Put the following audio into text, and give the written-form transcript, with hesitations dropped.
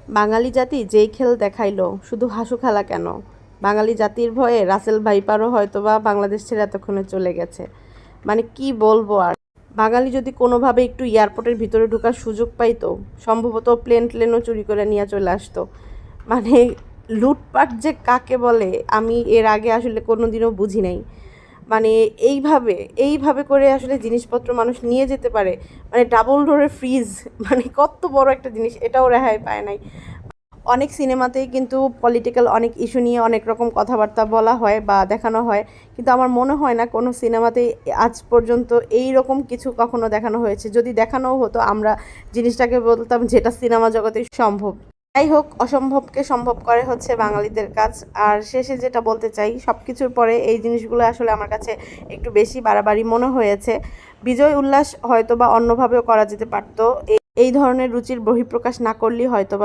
বাঙালি জাতি যেই খেল দেখাইলো, শুধু হাসু খেলা কেন? বাঙালি জাতির ভয়ে রাসেল ভাইপারও হয়তোবা বাংলাদেশ ছেড়ে এতক্ষণে চলে গেছে। মানে কি বলবো আর। বাঙালি যদি কোনোভাবে একটু এয়ারপোর্টের ভিতরে ঢোকার সুযোগ পাইতো, সম্ভবত প্লেনও চুরি করে নিয়ে চলে আসতো। মানে লুটপাট যে কাকে বলে আমি এর আগে আসলে কোনোদিনও বুঝি নাই। মানে এইভাবে এইভাবে করে আসলে জিনিসপত্র মানুষ নিয়ে যেতে পারে। মানে ডাবল ডোরের ফ্রিজ, মানে কত বড় একটা জিনিস, এটাও রেহাই পায় নাই। অনেক সিনেমাতেই কিন্তু পলিটিক্যাল অনেক ইস্যু নিয়ে অনেক রকম কথাবার্তা বলা হয় বা দেখানো হয়, কিন্তু আমার মনে হয় না কোনো সিনেমাতেই আজ পর্যন্ত এই রকম কিছু কখনো দেখানো হয়েছে। যদি দেখানোও হতো আমরা জিনিসটাকে বলতাম যেটা সিনেমা জগতে সম্ভব। যাই হোক, অসম্ভবকে সম্ভব করে হচ্ছে বাঙালিদের কাজ। আর শেষে যেটা বলতে চাই, সব কিছুর পরে এই জিনিসগুলো আসলে আমার কাছে একটু বেশি বাড়াবাড়ি মনে হয়েছে। বিজয় উল্লাস হয়তো বা অন্যভাবেও করা যেতে পারতো, এই ধরনের রুচির বহিঃপ্রকাশ না করলেই হয়তো